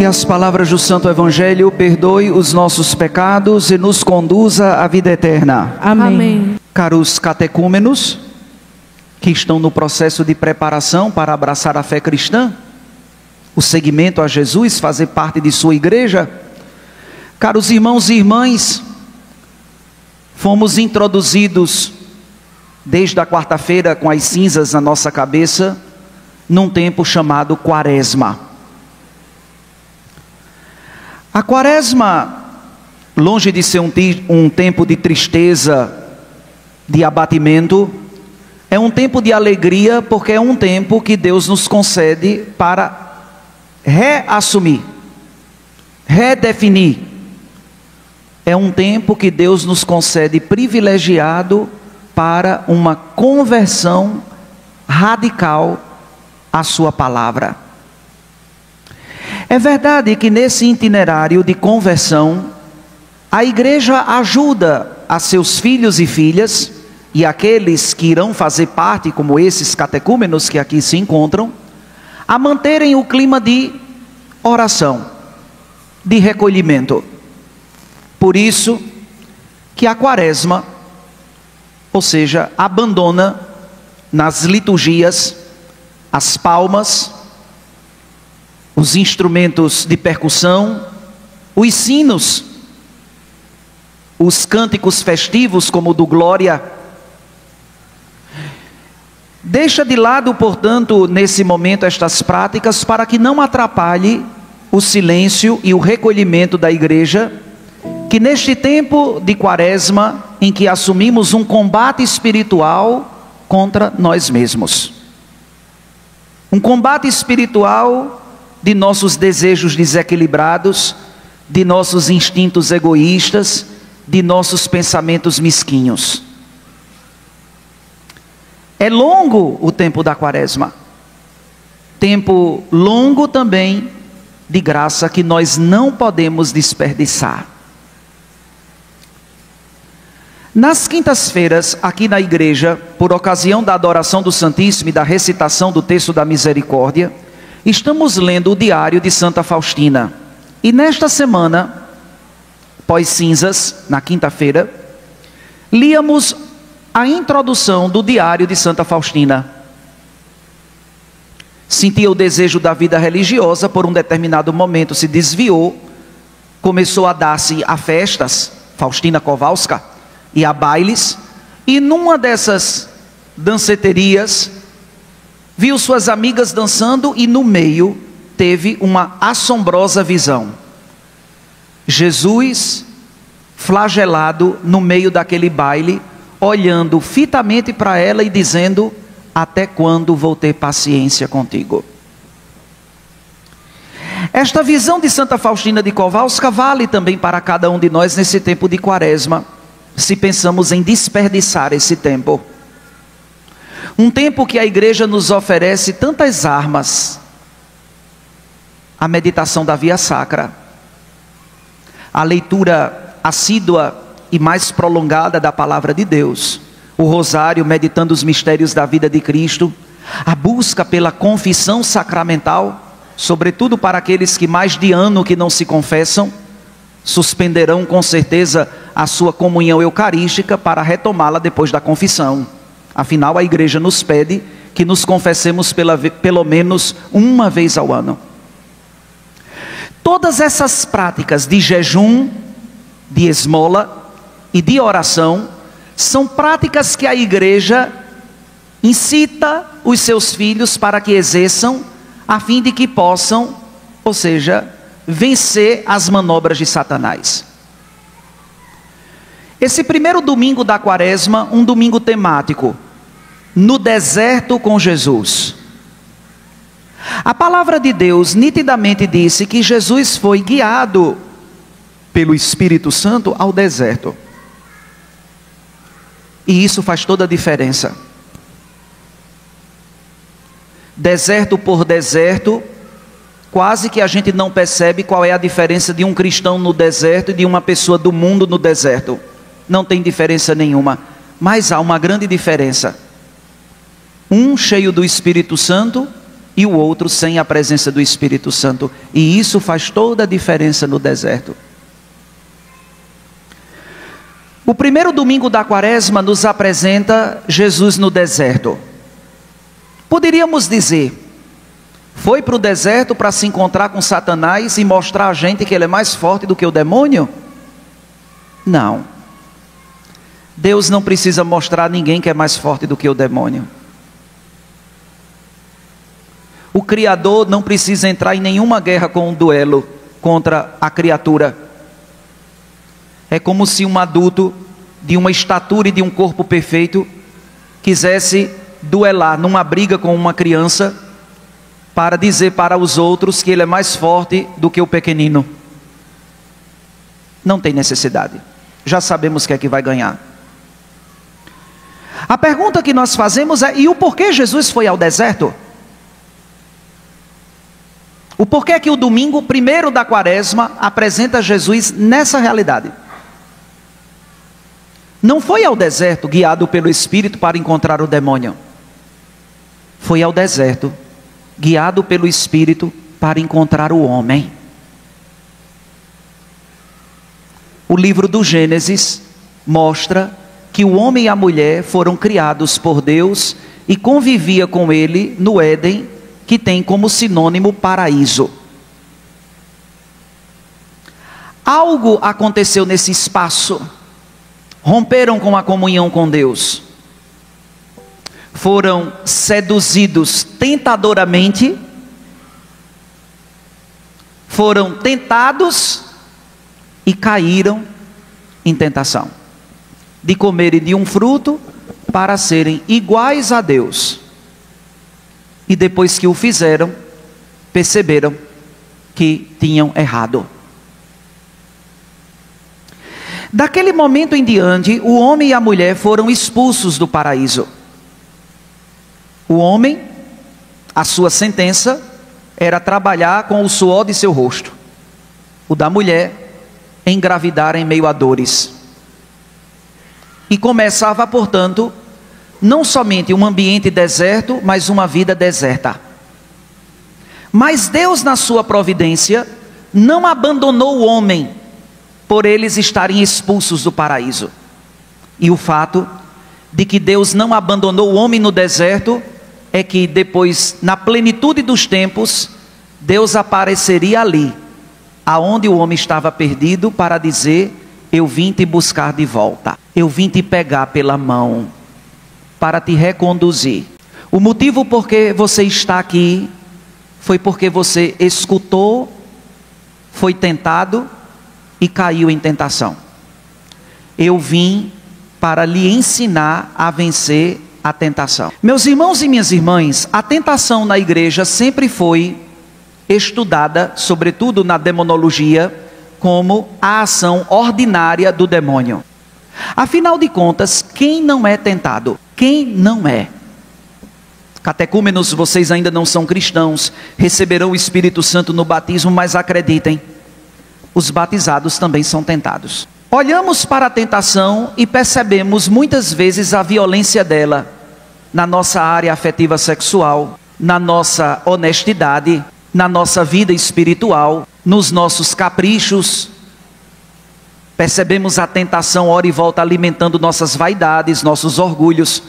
Que as palavras do Santo Evangelho perdoe os nossos pecados e nos conduza à vida eterna. Amém. Caros catecúmenos, que estão no processo de preparação para abraçar a fé cristã, o seguimento a Jesus, fazer parte de sua igreja. Caros irmãos e irmãs, fomos introduzidos desde a quarta-feira com as cinzas na nossa cabeça, num tempo chamado Quaresma. A Quaresma, longe de ser um tempo de tristeza, de abatimento, é um tempo de alegria, porque é um tempo que Deus nos concede para reassumir, redefinir. É um tempo que Deus nos concede privilegiado para uma conversão radical à sua palavra. É verdade que nesse itinerário de conversão, a igreja ajuda a seus filhos e filhas, e aqueles que irão fazer parte, como esses catecúmenos que aqui se encontram, a manterem o clima de oração, de recolhimento. Por isso que a Quaresma, ou seja, abandona nas liturgias as palmas, os instrumentos de percussão, os sinos, os cânticos festivos como o do Glória. Deixa de lado, portanto, nesse momento estas práticas para que não atrapalhe o silêncio e o recolhimento da igreja, que neste tempo de Quaresma, em que assumimos um combate espiritual contra nós mesmos. Um combate espiritual de nossos desejos desequilibrados, de nossos instintos egoístas, de nossos pensamentos mesquinhos. É longo o tempo da Quaresma, tempo longo também de graça que nós não podemos desperdiçar. Nas quintas-feiras, aqui na igreja, por ocasião da adoração do Santíssimo e da recitação do texto da Misericórdia, estamos lendo o diário de Santa Faustina. E nesta semana, pós-cinzas, na quinta-feira, líamos a introdução do diário de Santa Faustina. Sentia o desejo da vida religiosa, por um determinado momento se desviou, começou a dar-se a festas, Faustina Kowalska, e a bailes, e numa dessas danceterias, viu suas amigas dançando e no meio teve uma assombrosa visão. Jesus flagelado no meio daquele baile, olhando fitamente para ela e dizendo: até quando vou ter paciência contigo? Esta visão de Santa Faustina de Kowalska vale também para cada um de nós nesse tempo de Quaresma, se pensamos em desperdiçar esse tempo. Um tempo que a igreja nos oferece tantas armas: a meditação da via sacra, a leitura assídua e mais prolongada da palavra de Deus, o rosário meditando os mistérios da vida de Cristo, a busca pela confissão sacramental, sobretudo para aqueles que mais de ano que não se confessam, suspenderão com certeza a sua comunhão eucarística para retomá-la depois da confissão. Afinal, a igreja nos pede que nos confessemos pelo menos uma vez ao ano. Todas essas práticas de jejum, de esmola e de oração são práticas que a igreja incita os seus filhos para que exerçam, a fim de que possam, ou seja, vencer as manobras de Satanás. Esse primeiro domingo da Quaresma, um domingo temático, no deserto com Jesus. A palavra de Deus nitidamente disse que Jesus foi guiado pelo Espírito Santo ao deserto. E isso faz toda a diferença. Deserto por deserto, quase que a gente não percebe qual é a diferença de um cristão no deserto e de uma pessoa do mundo no deserto. Não tem diferença nenhuma, mas há uma grande diferença. Um cheio do Espírito Santo e o outro sem a presença do Espírito Santo. E isso faz toda a diferença no deserto. O primeiro domingo da Quaresma nos apresenta Jesus no deserto. Poderíamos dizer, foi para o deserto para se encontrar com Satanás e mostrar a gente que ele é mais forte do que o demônio? Não. Deus não precisa mostrar a ninguém que é mais forte do que o demônio. O Criador não precisa entrar em nenhuma guerra com um duelo contra a criatura. É como se um adulto de uma estatura e de um corpo perfeito quisesse duelar numa briga com uma criança para dizer para os outros que ele é mais forte do que o pequenino. Não tem necessidade. Já sabemos quem é que vai ganhar. A pergunta que nós fazemos é: e o porquê Jesus foi ao deserto? O porquê que o domingo primeiro da Quaresma apresenta Jesus nessa realidade? Não foi ao deserto guiado pelo Espírito para encontrar o demônio. Foi ao deserto guiado pelo Espírito para encontrar o homem. O livro do Gênesis mostra que o homem e a mulher foram criados por Deus e convivia com ele no Éden, que tem como sinônimo paraíso. Algo aconteceu nesse espaço. Romperam com a comunhão com Deus. Foram seduzidos tentadoramente. Foram tentados e caíram em tentação de comerem de um fruto para serem iguais a Deus. E depois que o fizeram, perceberam que tinham errado. Daquele momento em diante, o homem e a mulher foram expulsos do paraíso. O homem, a sua sentença era trabalhar com o suor de seu rosto. O da mulher, engravidar em meio a dores. E começava, portanto, não somente um ambiente deserto, mas uma vida deserta. Mas Deus, na sua providência, não abandonou o homem por eles estarem expulsos do paraíso. E o fato de que Deus não abandonou o homem no deserto é que depois, na plenitude dos tempos, Deus apareceria ali, aonde o homem estava perdido, para dizer: eu vim te buscar de volta, eu vim te pegar pela mão, para te reconduzir. O motivo por que você está aqui foi porque você escutou, foi tentado e caiu em tentação. Eu vim para lhe ensinar a vencer a tentação. Meus irmãos e minhas irmãs, a tentação na igreja sempre foi estudada, sobretudo na demonologia, como a ação ordinária do demônio. Afinal de contas, quem não é tentado? Quem não é? Catecúmenos, vocês ainda não são cristãos, receberão o Espírito Santo no batismo, mas acreditem, os batizados também são tentados. Olhamos para a tentação e percebemos muitas vezes a violência dela na nossa área afetiva sexual, na nossa honestidade, na nossa vida espiritual, nos nossos caprichos. Percebemos a tentação hora e volta alimentando nossas vaidades, nossos orgulhos,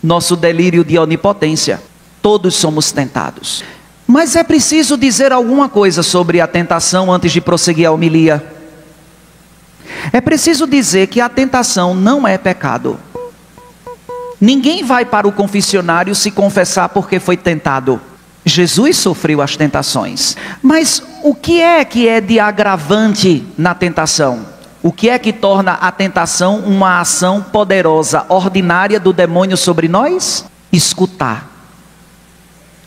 nosso delírio de onipotência. Todos somos tentados. Mas é preciso dizer alguma coisa sobre a tentação antes de prosseguir a homilia. É preciso dizer que a tentação não é pecado. Ninguém vai para o confessionário se confessar porque foi tentado. Jesus sofreu as tentações. Mas o que é de agravante na tentação? O que é que torna a tentação uma ação poderosa, ordinária do demônio sobre nós? Escutar,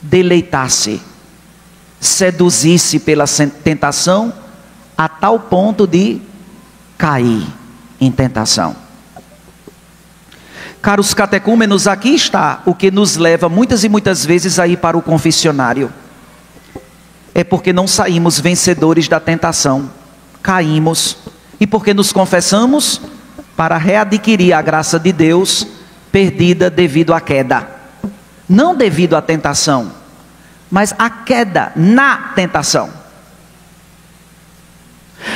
deleitar-se, seduzir-se pela tentação a tal ponto de cair em tentação. Caros catecúmenos, aqui está o que nos leva muitas e muitas vezes a ir para o confessionário. É porque não saímos vencedores da tentação, caímos. E porque nos confessamos? Para readquirir a graça de Deus perdida devido à queda. Não devido à tentação, mas a queda na tentação.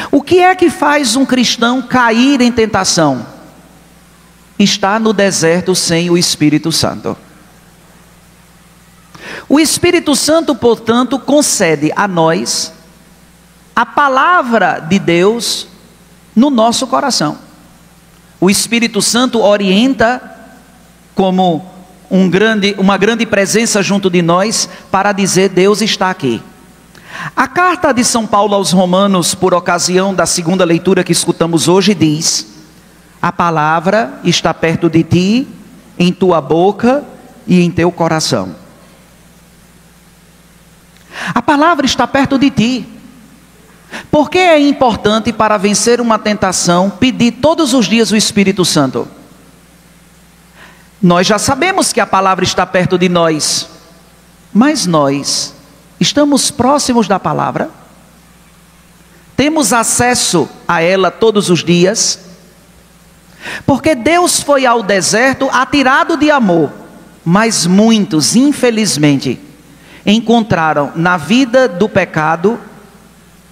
O que é que faz um cristão cair em tentação? Está no deserto sem o Espírito Santo. O Espírito Santo, portanto, concede a nós a palavra de Deus no nosso coração. O Espírito Santo orienta como uma grande presença junto de nós para dizer: Deus está aqui. A carta de São Paulo aos Romanos, por ocasião da segunda leitura que escutamos hoje, diz: a palavra está perto de ti, em tua boca e em teu coração. A palavra está perto de ti. Por que é importante, para vencer uma tentação, pedir todos os dias o Espírito Santo? Nós já sabemos que a palavra está perto de nós, mas nós estamos próximos da palavra? Temos acesso a ela todos os dias? Porque Deus foi ao deserto atirado de amor, mas muitos, infelizmente, encontraram na vida do pecado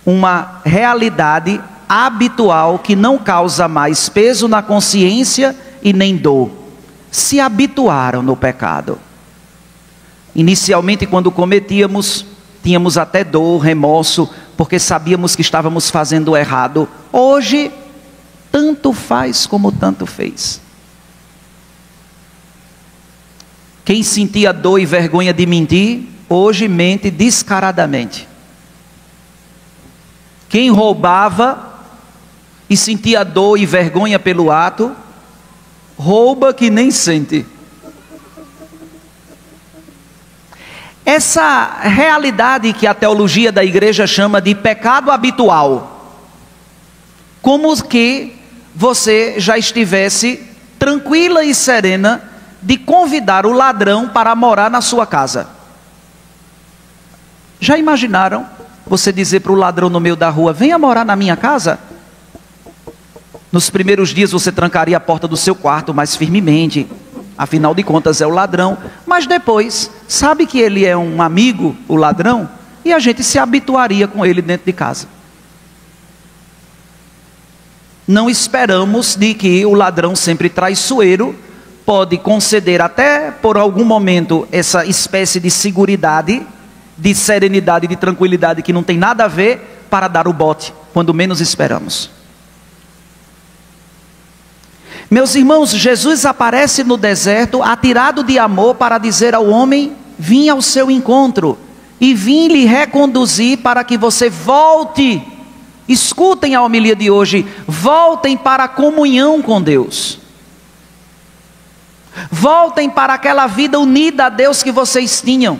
uma realidade habitual que não causa mais peso na consciência e nem dor. Se habituaram no pecado. Inicialmente, quando cometíamos, tínhamos até dor, remorso, porque sabíamos que estávamos fazendo errado. Hoje, tanto faz como tanto fez. Quem sentia dor e vergonha de mentir, hoje mente descaradamente. Quem roubava e sentia dor e vergonha pelo ato, rouba que nem sente. Essa realidade que a teologia da igreja chama de pecado habitual, como que você já estivesse tranquila e serena de convidar o ladrão para morar na sua casa. Já imaginaram você dizer para o ladrão no meio da rua: venha morar na minha casa? Nos primeiros dias você trancaria a porta do seu quarto mais firmemente, afinal de contas é o ladrão, mas depois, sabe que ele é um amigo, o ladrão, e a gente se habituaria com ele dentro de casa. Não esperamos de que o ladrão, sempre traiçoeiro, pode conceder até por algum momento essa espécie de seguridade, de serenidade, de tranquilidade que não tem nada a ver, para dar o bote quando menos esperamos. Meus irmãos, Jesus aparece no deserto atirado de amor para dizer ao homem: vim ao seu encontro e vim lhe reconduzir para que você volte. Escutem a homilia de hoje: voltem para a comunhão com Deus. Voltem para aquela vida unida a Deus que vocês tinham.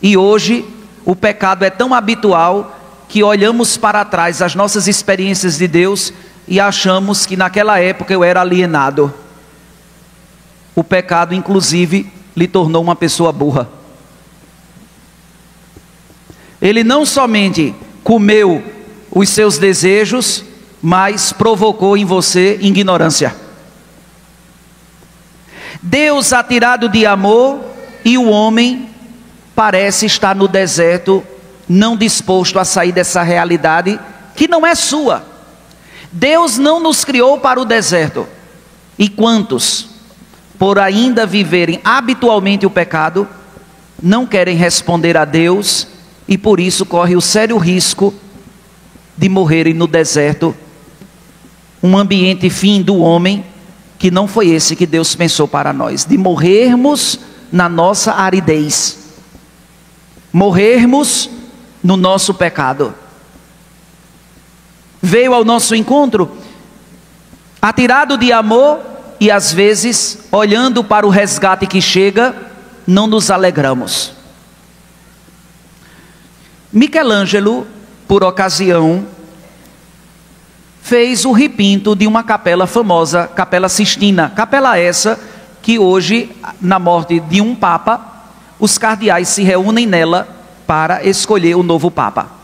E hoje o pecado é tão habitual que olhamos para trás as nossas experiências de Deus e achamos que naquela época eu era alienado. O pecado, inclusive, lhe tornou uma pessoa burra. Ele não somente comeu os seus desejos, mas provocou em você ignorância. Deus atirado de amor, e o homem parece estar no deserto, não disposto a sair dessa realidade que não é sua. Deus não nos criou para o deserto. E quantos, por ainda viverem habitualmente o pecado, não querem responder a Deus e por isso correm o sério risco de morrerem no deserto, um ambiente fim do homem que não foi esse que Deus pensou para nós, de morrermos na nossa aridez, morrermos no nosso pecado. Veio ao nosso encontro atirado de amor e às vezes, olhando para o resgate que chega, não nos alegramos. Michelangelo, por ocasião, fez o repinto de uma capela famosa, Capela Sistina. Capela essa que hoje, na morte de um papa, os cardeais se reúnem nela para escolher o novo papa.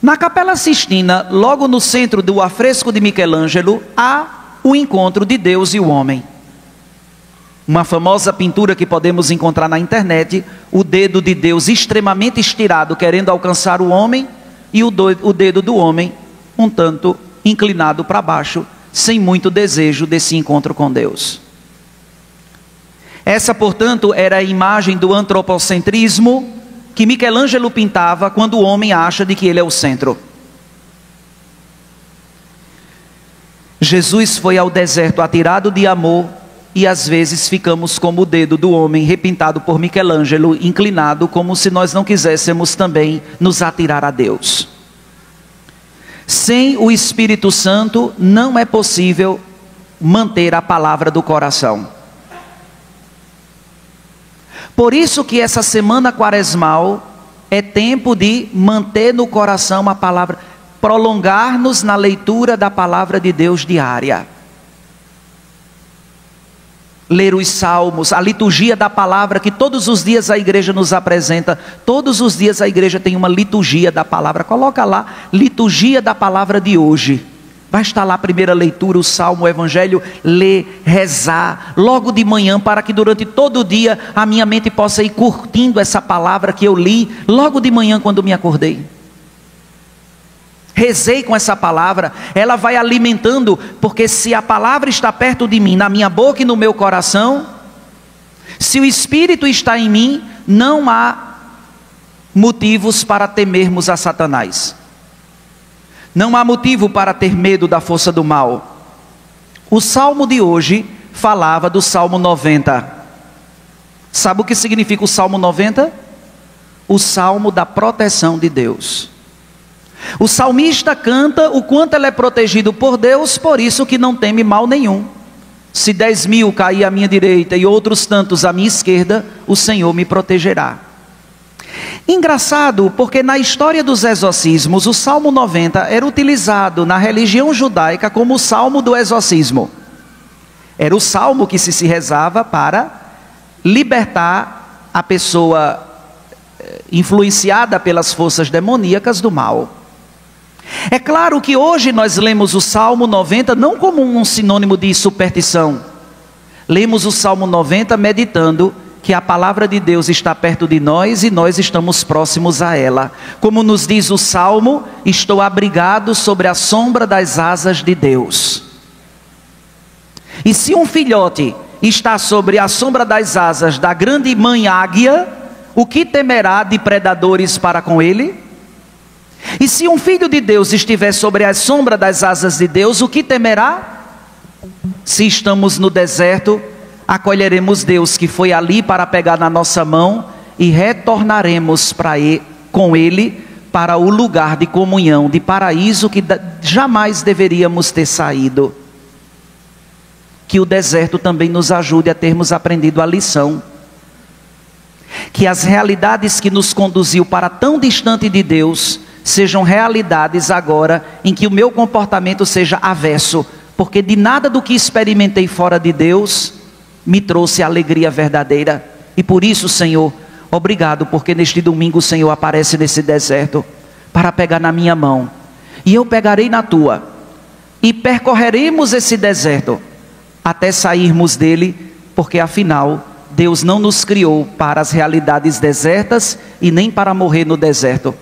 Na Capela Sistina, logo no centro do afresco de Michelangelo, há o encontro de Deus e o homem. Uma famosa pintura que podemos encontrar na internet, o dedo de Deus extremamente estirado, querendo alcançar o homem, e o dedo do homem um tanto inclinado para baixo, sem muito desejo desse encontro com Deus. Essa, portanto, era a imagem do antropocentrismo que Michelangelo pintava quando o homem acha de que ele é o centro. Jesus foi ao deserto atirado de amor, e às vezes ficamos como o dedo do homem repintado por Michelangelo, inclinado, como se nós não quiséssemos também nos atirar a Deus. Sem o Espírito Santo não é possível manter a palavra do coração. Por isso que essa semana quaresmal é tempo de manter no coração a palavra, prolongar-nos na leitura da palavra de Deus diária. Ler os salmos, a liturgia da palavra que todos os dias a igreja nos apresenta. Todos os dias a igreja tem uma liturgia da palavra. Coloca lá, liturgia da palavra de hoje. Vai estar lá a primeira leitura, o salmo, o evangelho, ler, rezar, logo de manhã, para que durante todo o dia a minha mente possa ir curtindo essa palavra que eu li, logo de manhã quando me acordei. Rezei com essa palavra, ela vai alimentando, porque se a palavra está perto de mim, na minha boca e no meu coração, se o Espírito está em mim, não há motivos para temermos a Satanás. Não há motivo para ter medo da força do mal. O salmo de hoje falava do Salmo 90. Sabe o que significa o Salmo 90? O salmo da proteção de Deus. O salmista canta o quanto ele é protegido por Deus, por isso que não teme mal nenhum. Se 10.000 cair à minha direita e outros tantos à minha esquerda, o Senhor me protegerá. Engraçado, porque na história dos exorcismos, o Salmo 90 era utilizado na religião judaica como o Salmo do exorcismo. Era o salmo que se rezava para libertar a pessoa influenciada pelas forças demoníacas do mal. É claro que hoje nós lemos o Salmo 90 não como um sinônimo de superstição. Lemos o Salmo 90 meditando que a palavra de Deus está perto de nós e nós estamos próximos a ela. Como nos diz o Salmo, estou abrigado sobre a sombra das asas de Deus. E se um filhote está sobre a sombra das asas da grande mãe águia, o que temerá de predadores para com ele? E se um filho de Deus estiver sobre a sombra das asas de Deus, o que temerá? Se estamos no deserto, acolheremos Deus que foi ali para pegar na nossa mão e retornaremos com Ele para o lugar de comunhão, de paraíso que jamais deveríamos ter saído. Que o deserto também nos ajude a termos aprendido a lição. Que as realidades que nos conduziu para tão distante de Deus sejam realidades agora em que o meu comportamento seja avesso, porque de nada do que experimentei fora de Deus me trouxe a alegria verdadeira. E por isso, Senhor, obrigado, porque neste domingo o Senhor aparece nesse deserto para pegar na minha mão, e eu pegarei na tua, e percorreremos esse deserto até sairmos dele, porque afinal Deus não nos criou para as realidades desertas e nem para morrer no deserto,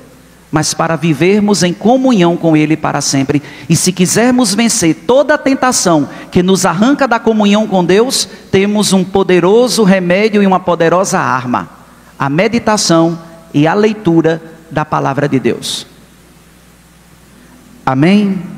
mas para vivermos em comunhão com Ele para sempre. E se quisermos vencer toda a tentação que nos arranca da comunhão com Deus, temos um poderoso remédio e uma poderosa arma: a meditação e a leitura da palavra de Deus. Amém?